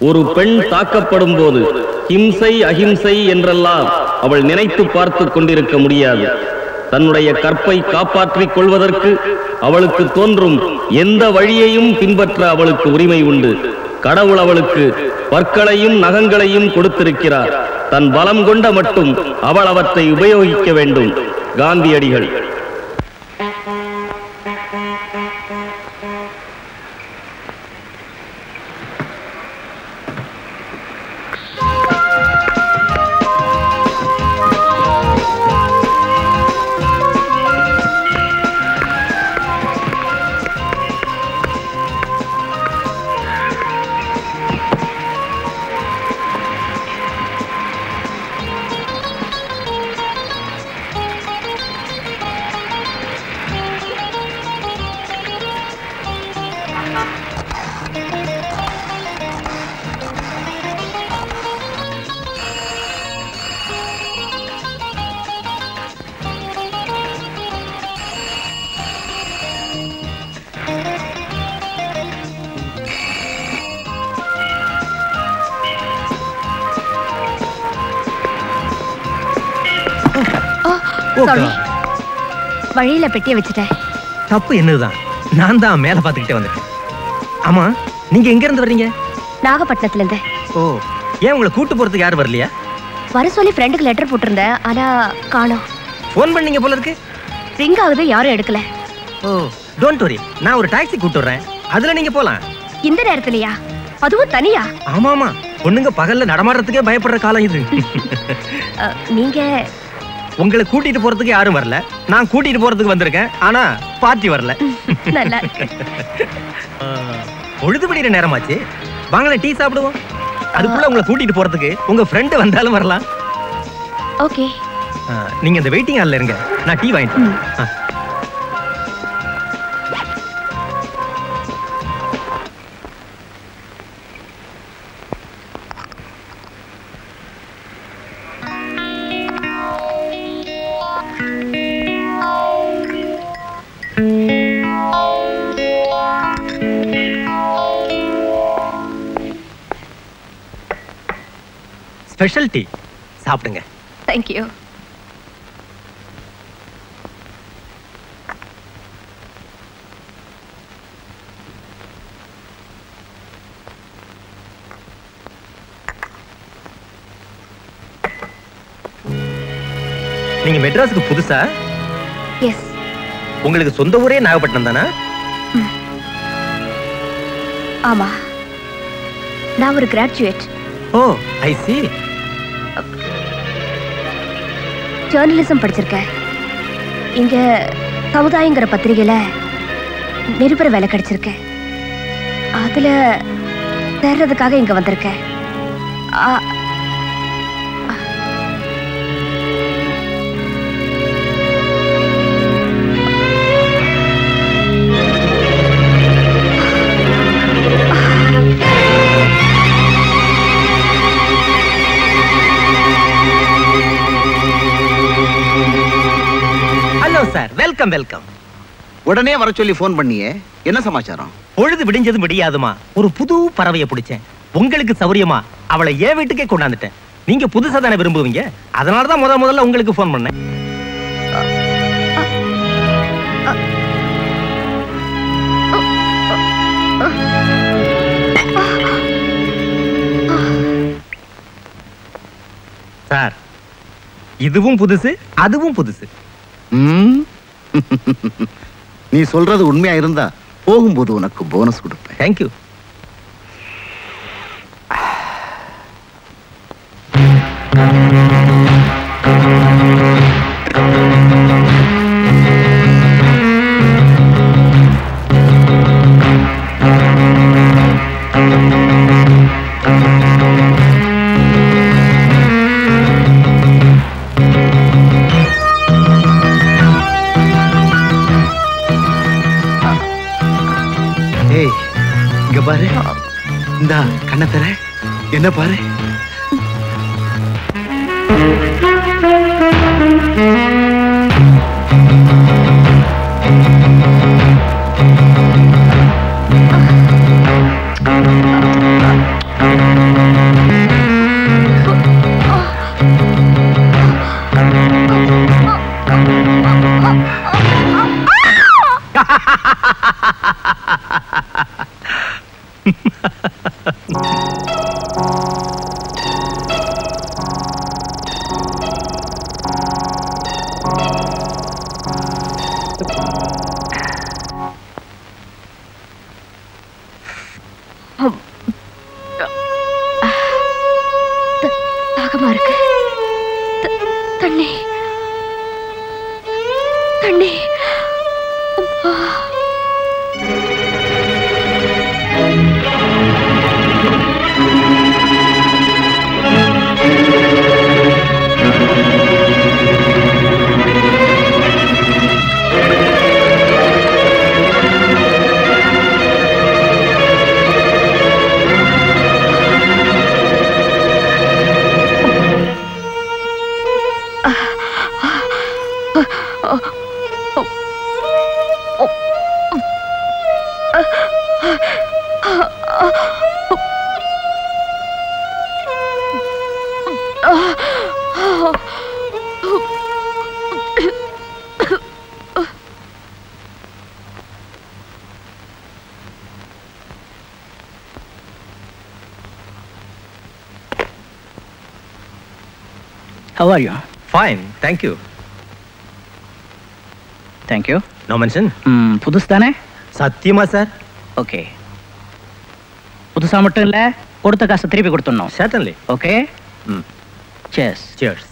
ஒரு பெண் தாக்கப்படும் போது ஹிம்சை அஹிம்சை என்றெல்லாம் அவள் நினைத்து பார்த்து கொண்டிருக்க முடியாது. தன்னுடைய கற்பை காப்பாற்றிக் கொள்வதற்கு அவளுக்கு தோன்றும் எந்த வழியையும் பின்பற்ற அவளுக்கு உரிமை உண்டு. கடவுள் அவளுக்கு பற்களையும் நகங்களையும் கொடுத்திருக்கிறார். தன் பலம் கொண்ட மட்டும் அவள் அவற்றை உபயோகிக்க வேண்டும். காந்தியடிகள். வழியில பெட்டியை வச்சுட்டேன். தப்பு என்னதுதான், நான் தான் மேல பாத்துக்கிட்டே வந்துட்டேன். ஆமா, நீங்க எங்க இருந்து வர்றீங்க? நாகப்பட்டினத்துல இருந்து. ஓ, ஏன் உங்களை கூட்டு போறதுக்கு யாரும் வரலையா? வர சொல்லி ஃப்ரெண்டுக்கு லெட்டர் போட்டிருந்தேன், ஆனா காணோம். போன் பண்ணீங்க போல இருக்கு. ரிங் ஆகுது, யாரும் எடுக்கல. ஓ, டோன்ட் வரி, நான் ஒரு டாக்ஸி கூட்டு வர்றேன், அதுல நீங்க போலாம். இந்த நேரத்துலயா? அதுவும் தனியா? ஆமா ஆமா, பொண்ணுங்க பகல்ல நடமாடுறதுக்கே பயப்படுற காலம் இது. நீங்க உங்களை கூட்டிட்டு போறதுக்கு யாரும் வரல, நான் கூட்டிட்டு போறதுக்கு வந்திருக்கேன். ஆனா பார்ட்டி வரல. நல்லா இருக்கு. பொழுதுபடிற நேரமாச்சு, வாங்களே டீ சாப்பிடுவோம். அதுக்குள்ள உங்களை கூட்டிட்டு போறதுக்கு உங்க ஃப்ரெண்ட் வந்தாலும் வரலாம். ஓகே, நீங்க இந்த வெயிட்டிங் ஹால்ல இருங்க, நான் டீ வாங்கிட்டு. ஸ்பெஷல் டீ சாப்பிடுங்க. Thank you. நீங்க மெட்ராஸுக்கு புதுசா? எஸ். உங்களுக்கு சொந்த ஊரே நாகப்பட்டினம் தானா? ஆமா, நான் ஒரு கிராஜுவேட். ஓ, ஐ சி. ஜேர்னலிசம் படிச்சிருக்கேன். இங்க சமுதாயங்கிற பத்திரிகையில நிருபர வேலை கிடைச்சிருக்கேன். அதுல சேர்றதுக்காக இங்க வந்திருக்கேன். Sir, welcome welcome. உடனே வர சொல்லி போன் பண்ணியே, என்ன சமாச்சாரம்? பொழுது விடிஞ்சது விடியாதுமா, ஒரு புது பறவையை பிடிச்சேன். உங்களுக்கு சௌரியமா அவளை ஏன் வீட்டுக்கே கொண்டாந்துட்டேன். நீங்க புதுசா தானே விரும்புவீங்க, அதனாலதான் முதல்ல உங்களுக்கு போன் பண்ணேன். சார், இதுவும் புதுசு, அதுவும் புதுசு. நீ சொல்றது உண்மையா இருந்தா போகும்போது உனக்கு போனஸ் கொடுப்பேன். தேங்க்யூ. பாரு, இந்த கண்ணை தர, என்ன பாரு. தாகமா இருக்கு. தண்ணி தண்ணி. How are you? Fine, thank you. Thank you. No mention. புதுசு தானே? சத்தியமா சார்? ஓகே. புதுசா மட்டும் இல்ல, கொடுத்த காசை திருப்பி கொடுத்துடணும். Certainly. ஓகே? Cheers. Cheers.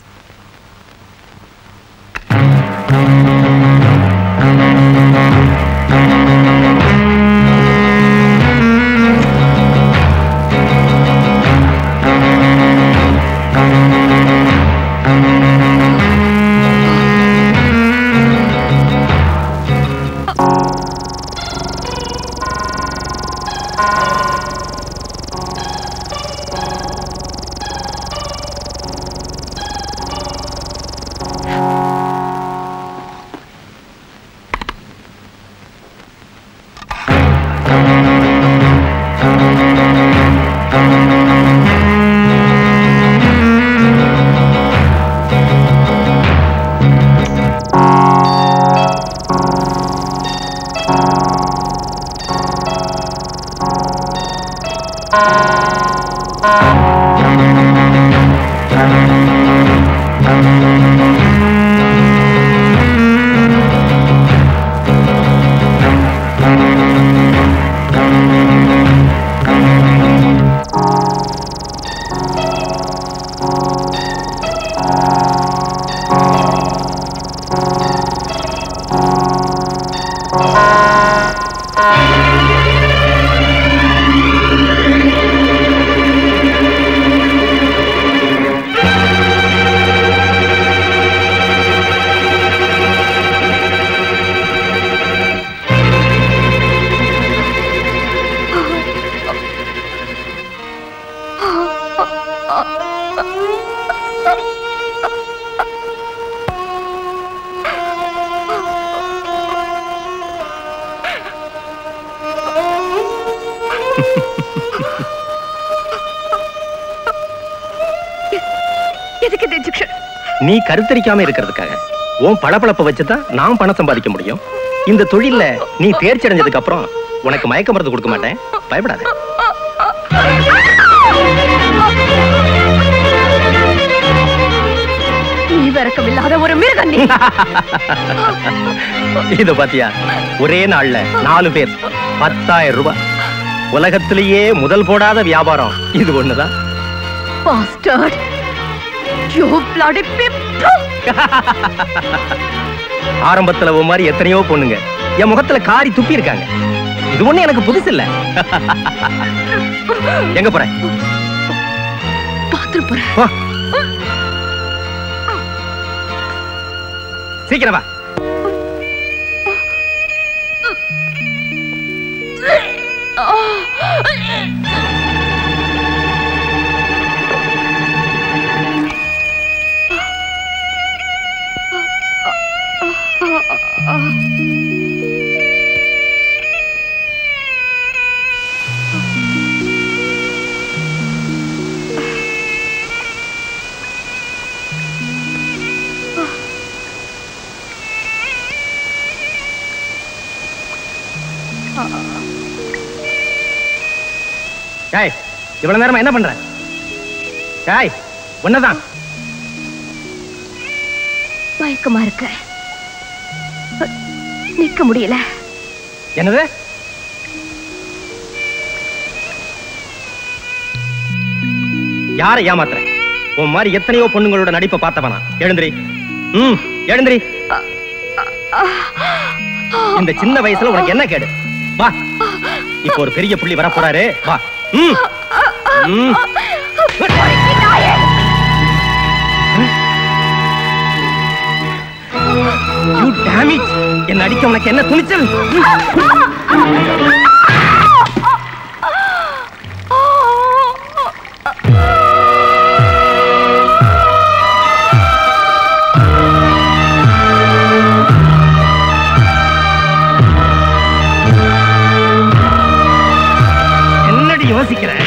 நீ கருத்தரிக்காம இருக்கிறதுக்காக உன் பளபளப்பை வச்சுதான் நான் பணம் சம்பாதிக்க முடியும். இந்த தொழில்ல நீ தேர்ச்சி அடைஞ்சதுக்கு அப்புறம் உனக்கு மயக்க மருந்து கொடுக்க மாட்டேன், பயப்படாத. ஈவரக்கமில்லாத ஒரு மிருகம். இத பாத்தியா, ஒரே நாள்ல 4 பேர் 10,000 ரூபாய். உலகத்திலேயே முதல் போடாத வியாபாரம் இது ஒண்ணுதான். Bastard! You bloody pimp! ஆரம்பத்துல ஒரு மாதிரி எத்தனையோ பொண்ணுங்க என் முகத்துல காரி துப்பி இருக்காங்க. இது ஒண்ணு எனக்கு புதுசு இல்ல. எங்க போற? பாத்ரூம் போறேன். சீக்கிரம் வா. ஏய் இவ்வளவு நேரமா என்ன பண்ற? ஏய் ஒன்னதான் மயக்கமா இருக்க, நிக்க முடியல. என்னது? யாரை ஏமாத்துற? உன் மாதிரி எத்தனையோ பொண்ணுங்களோட நடிப்பை பார்த்தவனா? எழுந்திரி. எழுந்திரி. இந்த சின்ன வயசுல உனக்கு என்ன கேடு? வா, இப்போ ஒரு பெரிய புள்ளி வர போறாரு. வா. You damn it! என்ன அடிக்க உனக்கு என்ன துணிச்சல்? என்னடி யோசிக்கிறேன்?